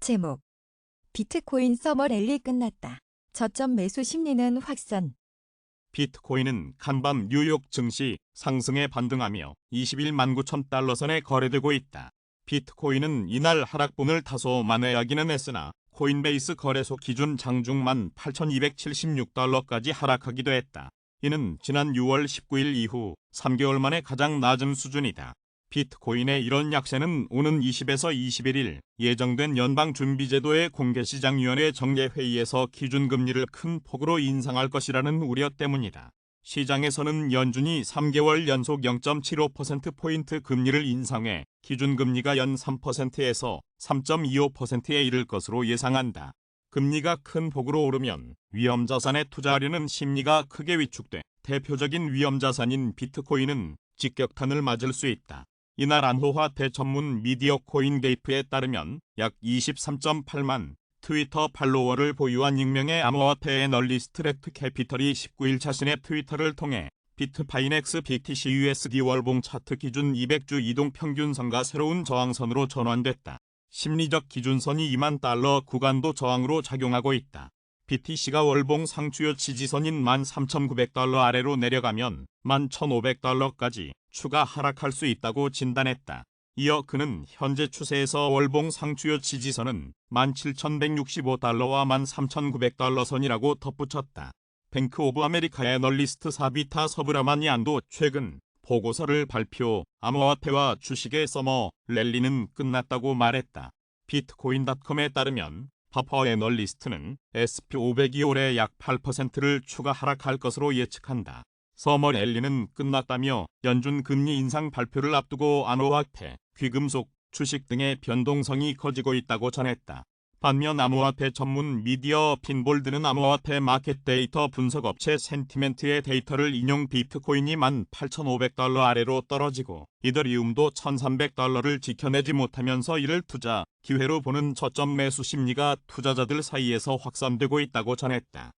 제목. 비트코인 서머 랠리 끝났다. 저점 매수 심리는 확산. 비트코인은 간밤 뉴욕 증시 상승에 반등하며 21만 9천 달러 선에 거래되고 있다. 비트코인은 이날 하락분을 다소 만회하기는 했으나 코인베이스 거래소 기준 장중 18,276달러까지 하락하기도 했다. 이는 지난 6월 19일 이후 3개월 만에 가장 낮은 수준이다. 비트코인의 이런 약세는 오는 20에서 21일 예정된 연방준비제도의 공개시장위원회 정례회의에서 기준금리를 큰 폭으로 인상할 것이라는 우려 때문이다. 시장에서는 연준이 3개월 연속 0.75%포인트 금리를 인상해 기준금리가 연 3%에서 3.25%에 이를 것으로 예상한다. 금리가 큰 폭으로 오르면 위험자산에 투자하려는 심리가 크게 위축돼 대표적인 위험자산인 비트코인은 직격탄을 맞을 수 있다. 이날 안호화폐 전문 미디어 코인게이프에 따르면 약 23.8만 트위터 팔로워를 보유한 익명의 암호화폐 애널리스트 렉트 캐피털이 19일 자신의 트위터를 통해 비트파이넥스 BTC USD 월봉 차트 기준 200주 이동 평균선과 새로운 저항선으로 전환됐다. 심리적 기준선이 2만 달러 구간도 저항으로 작용하고 있다. BTC가 월봉 상추요 지지선인 13,900달러 아래로 내려가면 11,500달러까지 추가 하락할 수 있다고 진단했다. 이어 그는 현재 추세에서 월봉 상추요 지지선은 17,165달러와 13,900달러 선이라고 덧붙였다. 뱅크 오브 아메리카 애널리스트 사비타 서브라마니안도 최근 보고서를 발표, 암호화폐와 주식의 서머 랠리는 끝났다고 말했다. 비트코인닷컴에 따르면 파퍼 애널리스트는 SP500이 올해 약 8%를 추가 하락할 것으로 예측한다. 서머 랠리는 끝났다며 연준 금리 인상 발표를 앞두고 암호화폐, 귀금속, 주식 등의 변동성이 커지고 있다고 전했다. 반면 암호화폐 전문 미디어 핀볼드는 암호화폐 마켓 데이터 분석업체 센티멘트의 데이터를 인용 비트코인이 18,500달러 아래로 떨어지고 이더리움도 1,300달러를 지켜내지 못하면서 이를 투자 기회로 보는 저점 매수 심리가 투자자들 사이에서 확산되고 있다고 전했다.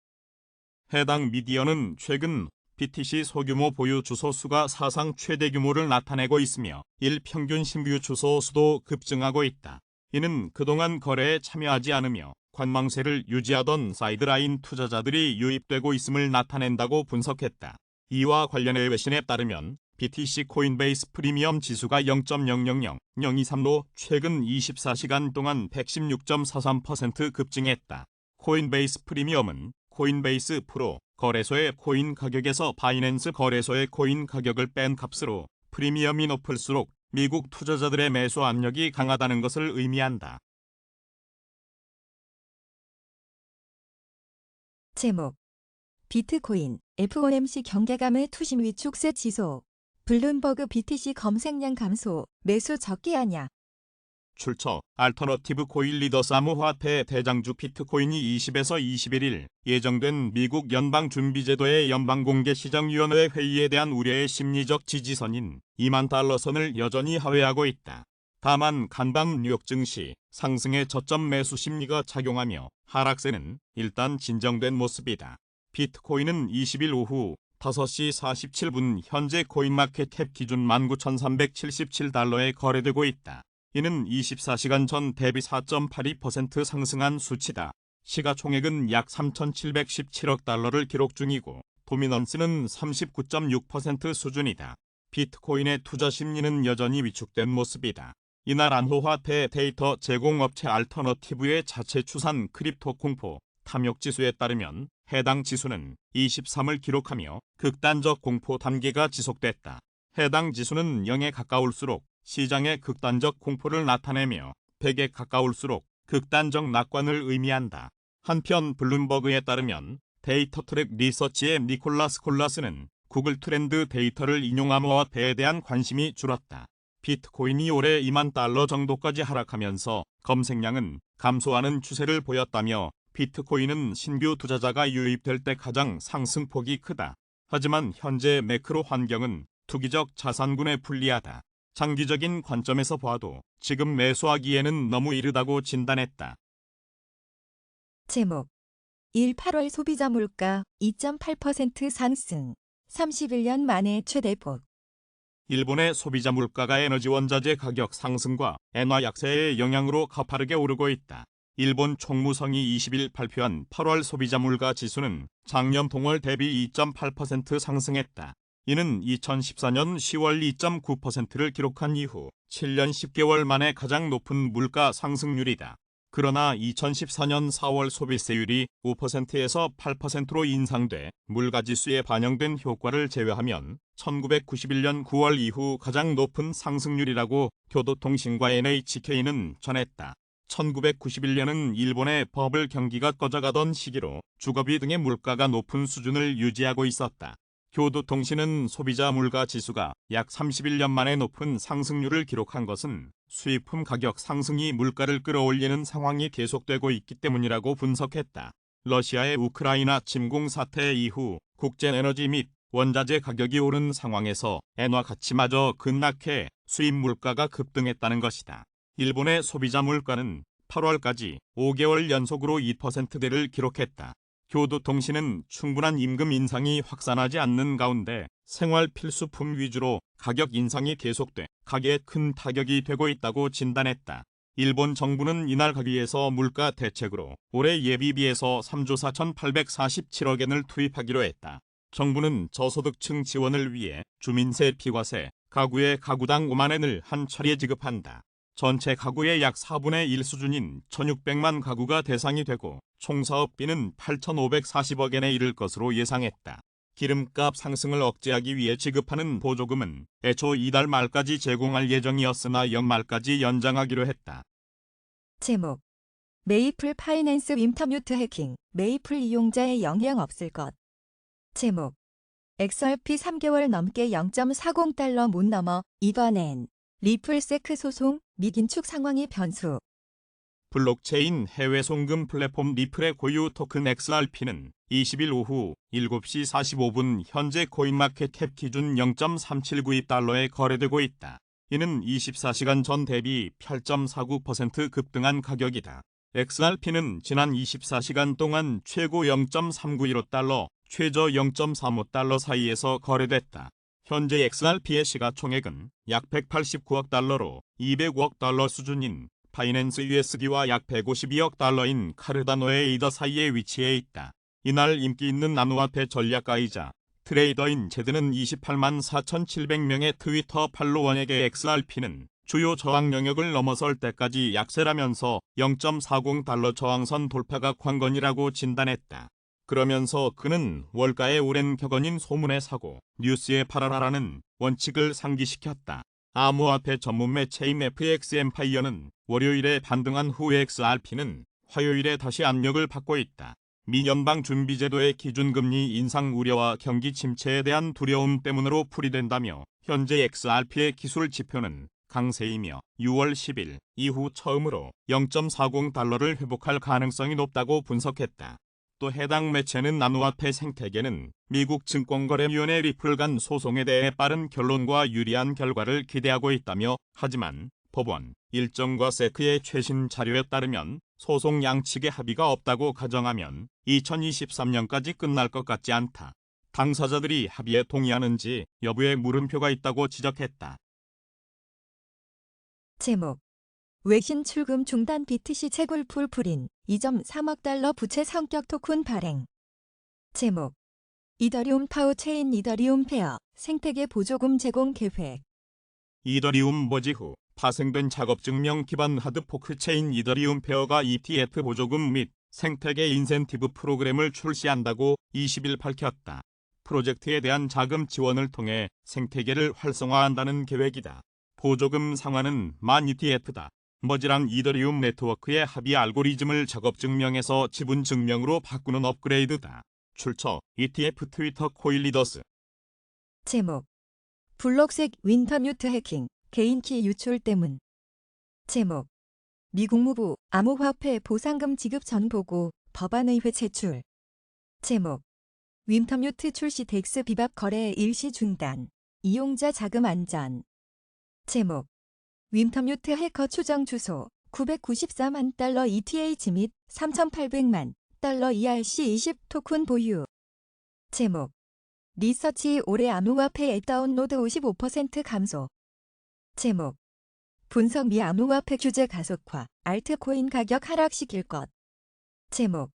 해당 미디어는 최근 BTC 소규모 보유 주소 수가 사상 최대 규모를 나타내고 있으며 일평균 신규 주소 수도 급증하고 있다. 이는 그동안 거래에 참여하지 않으며 관망세를 유지하던 사이드라인 투자자들이 유입되고 있음을 나타낸다고 분석했다. 이와 관련해 외신에 따르면 BTC 코인베이스 프리미엄 지수가 0.000023로 최근 24시간 동안 116.43% 급증했다. 코인베이스 프리미엄은 코인베이스 프로 거래소의 코인 가격에서 바이낸스 거래소의 코인 가격을 뺀 값으로 프리미엄이 높을수록 미국 투자자들의 매수 압력이 강하다는 것을 의미한다. 제목. 비트코인 FOMC 경계감의 투심 위축세 지속. 블룸버그 BTC 검색량 감소, 매수 적기 아냐. 출처 알터너티브 코인 리더스 암호화폐 대장주 비트코인이 20에서 21일 예정된 미국 연방준비제도의 연방공개시장위원회 회의에 대한 우려의 심리적 지지선인 2만 달러 선을 여전히 하회하고 있다. 다만 간밤 뉴욕 증시 상승의 저점 매수 심리가 작용하며 하락세는 일단 진정된 모습이다. 비트코인은 20일 오후 5시 47분 현재 코인마켓캡 기준 19,377달러에 거래되고 있다. 이는 24시간 전 대비 4.82% 상승한 수치다. 시가총액은 약 3,717억 달러를 기록 중이고 도미넌스는 39.6% 수준이다. 비트코인의 투자 심리는 여전히 위축된 모습이다. 이날 안호화폐 데이터 제공업체 알터너티브의 자체 추산 크립토 공포 탐욕지수에 따르면 해당 지수는 23을 기록하며 극단적 공포 단계가 지속됐다. 해당 지수는 0에 가까울수록 시장의 극단적 공포를 나타내며 100에 가까울수록 극단적 낙관을 의미한다. 한편 블룸버그에 따르면 데이터 트랙 리서치의 니콜라스 콜라스는 구글 트렌드 데이터를 인용 암호화폐에 대한 관심이 줄었다. 비트코인이 올해 2만 달러 정도까지 하락하면서 검색량은 감소하는 추세를 보였다며 비트코인은 신규 투자자가 유입될 때 가장 상승폭이 크다. 하지만 현재 매크로 환경은 투기적 자산군에 불리하다. 장기적인 관점에서 봐도 지금 매수하기에는 너무 이르다고 진단했다. 제목. 8월 소비자 물가 2.8% 상승. 31년 만에 최대폭. 일본의 소비자 물가가 에너지 원자재 가격 상승과 엔화 약세의 영향으로 가파르게 오르고 있다. 일본 총무성이 20일 발표한 8월 소비자 물가 지수는 작년 동월 대비 2.8% 상승했다. 이는 2014년 10월 2.9%를 기록한 이후 7년 10개월 만에 가장 높은 물가 상승률이다. 그러나 2014년 4월 소비세율이 5%에서 8%로 인상돼 물가지수에 반영된 효과를 제외하면 1991년 9월 이후 가장 높은 상승률이라고 교도통신과 NHK는 전했다. 1991년은 일본의 버블 경기가 꺼져가던 시기로 주거비 등의 물가가 높은 수준을 유지하고 있었다. 교도통신은 소비자 물가 지수가 약 31년 만에 높은 상승률을 기록한 것은 수입품 가격 상승이 물가를 끌어올리는 상황이 계속되고 있기 때문이라고 분석했다. 러시아의 우크라이나 침공 사태 이후 국제 에너지 및 원자재 가격이 오른 상황에서 엔화 가치마저 급락해 수입 물가가 급등했다는 것이다. 일본의 소비자 물가는 8월까지 5개월 연속으로 2%대를 기록했다. 교도통신은 충분한 임금 인상이 확산하지 않는 가운데 생활 필수품 위주로 가격 인상이 계속돼 가계에 큰 타격이 되고 있다고 진단했다. 일본 정부는 이날 가기에서 물가 대책으로 올해 예비비에서 3조 4,847억 엔을 투입하기로 했다. 정부는 저소득층 지원을 위해 주민세 비과세, 가구에 가구당 5만 엔을 한 차례 지급한다. 전체 가구의 약 4분의 1 수준인 1,600만 가구가 대상이 되고 총 사업비는 8,540억 엔에 이를 것으로 예상했다. 기름값 상승을 억제하기 위해 지급하는 보조금은 애초 이달 말까지 제공할 예정이었으나 연말까지 연장하기로 했다. 제목 메이플 파이낸스 윈터뮤트 해킹 메이플 이용자에 영향 없을 것. 제목 XRP 3개월 넘게 0.40달러 못 넘어 이번엔 리플세크 소송 미 긴축 상황이 변수. 블록체인 해외 송금 플랫폼 리플의 고유 토큰 XRP는 20일 오후 7시 45분 현재 코인마켓캡 기준 0.379달러에 거래되고 있다. 이는 24시간 전 대비 8.49% 급등한 가격이다. XRP는 지난 24시간 동안 최고 0.391달러, 최저 0.35달러 사이에서 거래됐다. 현재 XRP의 시가총액은 약 189억 달러로 205억 달러 수준인 바이낸스 USD와 약 152억 달러인 카르다노의 에이더 사이에 위치해 있다. 이날 인기 있는 암호화폐 전략가이자 트레이더인 제드는 28만 4,700명의 트위터 팔로워에게 XRP는 주요 저항 영역을 넘어설 때까지 약세라면서 0.40달러 저항선 돌파가 관건이라고 진단했다. 그러면서 그는 월가의 오랜 격언인 소문에 사고 뉴스에 팔아라라는 원칙을 상기시켰다. 암호화폐 전문 매체인 FX 엠파이어는 월요일에 반등한 후 XRP는 화요일에 다시 압력을 받고 있다. 미 연방준비제도의 기준금리 인상 우려와 경기 침체에 대한 두려움 때문으로 풀이된다며 현재 XRP의 기술 지표는 강세이며 6월 10일 이후 처음으로 0.40달러를 회복할 가능성이 높다고 분석했다. 또 해당 매체는 암호화폐 생태계는 미국 증권거래위원회 리플 간 소송에 대해 빠른 결론과 유리한 결과를 기대하고 있다며 하지만 법원 일정과 세크의 최신 자료에 따르면 소송 양측의 합의가 없다고 가정하면 2023년까지 끝날 것 같지 않다. 당사자들이 합의에 동의하는지 여부에 물음표가 있다고 지적했다. 제목 외신 출금 중단 BTC 채굴풀 풀인 2.3억 달러 부채 성격 토큰 발행. 제목 이더리움 파워 체인 이더리움 페어 생태계 보조금 제공 계획. 이더리움 버지 후 파생된 작업증명 기반 하드포크 체인 이더리움 페어가 ETF 보조금 및 생태계 인센티브 프로그램을 출시한다고 20일 밝혔다. 프로젝트에 대한 자금 지원을 통해 생태계를 활성화한다는 계획이다. 보조금 상환은 만 ETF다. 머지랑 이더리움 네트워크의 합의 알고리즘을 작업증명에서 지분증명으로 바꾸는 업그레이드다. 출처 ETF 트위터 코일리더스. 제목 블록색 윈터뮤트 해킹 개인키 유출 때문. 제목 미 국무부 암호화폐 보상금 지급 전 보고 법안의회 제출. 제목 윈터뮤트 출시 덱스 비밥 거래 일시 중단. 이용자 자금 안전. 제목 윈터뮤트 해커 추정 주소 994만 달러 ETH 및 3,800만 달러 ERC20 토큰 보유. 제목 리서치 올해 암호화폐 앱 다운로드 55% 감소. 제목. 분석 미 암호화폐 규제 가속화, 알트코인 가격 하락시킬 것. 제목.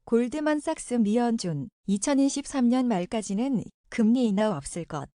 골드만삭스 미연준, 2023년 말까지는 금리 인하 없을 것.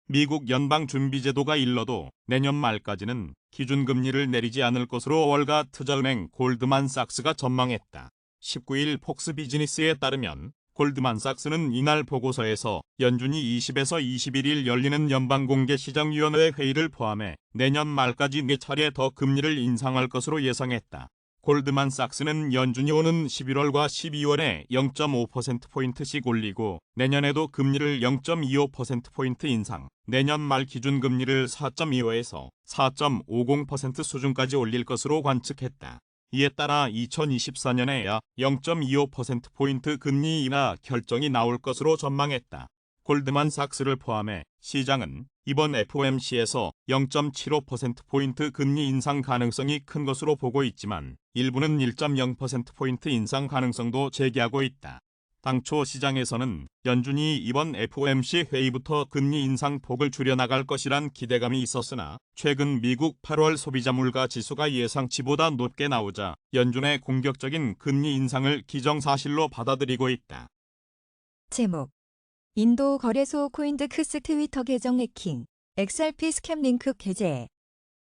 미국 연방준비제도가 일러도 내년 말까지는 기준금리를 내리지 않을 것으로 월가 투자은행 골드만삭스가 전망했다. 19일 폭스 비즈니스에 따르면 골드만삭스는 이날 보고서에서 연준이 20에서 21일 열리는 연방공개시장위원회 회의를 포함해 내년 말까지 4차례 더 금리를 인상할 것으로 예상했다. 골드만삭스는 연준이 오는 11월과 12월에 0.5%포인트씩 올리고 내년에도 금리를 0.25%포인트 인상, 내년 말 기준금리를 4.25에서 4.50% 수준까지 올릴 것으로 관측했다. 이에 따라 2024년에 약 0.25%포인트 금리 인하 결정이 나올 것으로 전망했다. 골드만삭스를 포함해 시장은 이번 FOMC에서 0.75%포인트 금리 인상 가능성이 큰 것으로 보고 있지만 일부는 1.0%포인트 인상 가능성도 제기하고 있다. 당초 시장에서는 연준이 이번 FOMC 회의부터 금리 인상 폭을 줄여나갈 것이란 기대감이 있었으나 최근 미국 8월 소비자 물가 지수가 예상치보다 높게 나오자 연준의 공격적인 금리 인상을 기정사실로 받아들이고 있다. 제목. 인도 거래소 코인드크스 트위터 계정 해킹, XRP 스캠 링크 게재.